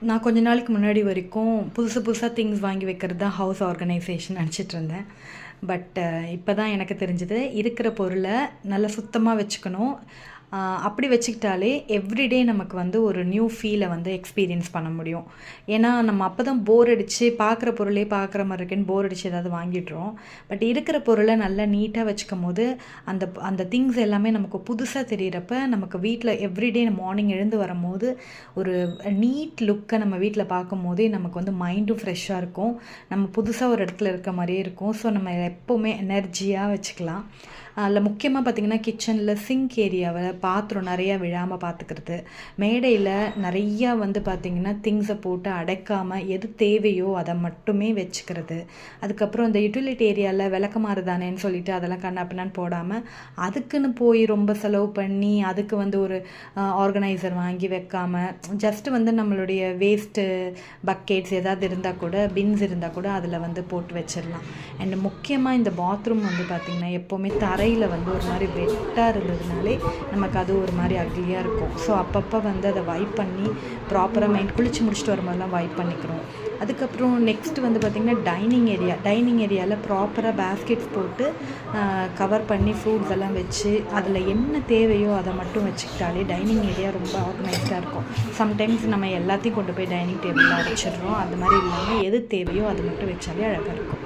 நான் கொஞ்ச நாளைக்கு முன்னாடி வரைக்கும் புதுசாக திங்ஸ் வாங்கி வைக்கிறது தான் ஹவுஸ் ஆர்கனைசேஷன் நினச்சிட்டு இருந்தேன். பட் இப்போ தான் எனக்கு தெரிஞ்சது இருக்கிற பொருளை நல்லா சுத்தமாக வச்சுக்கணும். அப்படி வச்சுக்கிட்டாலே எவ்ரிடே நமக்கு வந்து ஒரு நியூ ஃபீலை வந்து எக்ஸ்பீரியன்ஸ் பண்ண முடியும். ஏன்னா நம்ம அப்போ தான் போர் அடித்து பார்க்குற பொருளே பார்க்குற மாதிரி இருக்குன்னு போர் அடித்து ஏதாவது வாங்கிடுறோம். பட் இருக்கிற பொருளை நல்லா நீட்டாக வச்சுக்கும் போது அந்த அந்த திங்ஸ் எல்லாமே நமக்கு புதுசாக தெரிகிறப்ப நமக்கு வீட்டில் எவ்ரிடே மார்னிங் எழுந்து வரும்போது ஒரு நீட் லுக்கை நம்ம வீட்டில் பார்க்கும் போதே நமக்கு வந்து மைண்டும் ஃப்ரெஷ்ஷாக இருக்கும். நம்ம புதுசாக ஒரு இடத்துல இருக்க மாதிரியே இருக்கும். ஸோ நம்ம எப்போவுமே எனர்ஜியாக வச்சுக்கலாம். அதில் முக்கியமாக பார்த்திங்கன்னா கிச்சனில் சிங்க் ஏரியாவில் பாத்திரம் நிறையா விழாமல் பார்த்துக்கிறது, மேடையில் நிறையா வந்து பார்த்திங்கன்னா திங்ஸை போட்டு அடைக்காமல் எது தேவையோ அதை மட்டுமே வச்சுக்கிறது. அதுக்கப்புறம் இந்த யூட்டிலிட்டி ஏரியாவில் விளக்கமாறு தானேன்னு சொல்லிட்டு அதெல்லாம் கண்ணாப்பின்னான்னு போடாமல் அதுக்குன்னு போய் ரொம்ப செலவு பண்ணி அதுக்கு வந்து ஒரு ஆர்கனைசர் வாங்கி வைக்காமல் ஜஸ்ட்டு வந்து நம்மளுடைய வேஸ்ட்டு பக்கெட்ஸ் ஏதாவது இருந்தால் கூட பின்ஸ் இருந்தால் கூட அதில் வந்து போட்டு வச்சிடலாம். அண்ட் முக்கியமாக இந்த பாத்ரூம் வந்து பார்த்திங்கன்னா எப்போவுமே தரையில் வந்து ஒரு மாதிரி வெட்டாக இருந்ததுனாலே நமக்கு அது ஒரு மாதிரி அக்லியாக இருக்கும். ஸோ அப்பப்போ வந்து அதை வைப் பண்ணி ப்ராப்பராக குளிச்சு முடிச்சுட்டு வரும்போதெல்லாம் வைப் பண்ணிக்கிறோம். அதுக்கப்புறம் நெக்ஸ்ட்டு வந்து பார்த்திங்கன்னா டைனிங் ஏரியாவில் ப்ராப்பராக பேஸ்கெட்ஸ் போட்டு கவர் பண்ணி ஃப்ரூட்ஸ் எல்லாம் வச்சு அதில் என்ன தேவையோ அதை மட்டும் வச்சுக்கிட்டாலே டைனிங் ஏரியா ரொம்ப ஆர்கனைஸ்டாக இருக்கும். சம்டைம்ஸ் நம்ம எல்லாத்தையும் கொண்டு போய் டைனிங் டேபிளில் வச்சிடுறோம். அது மாதிரி இல்லாமல் எது தேவையோ அதை மட்டும் வச்சாலே அழகாக இருக்கும்.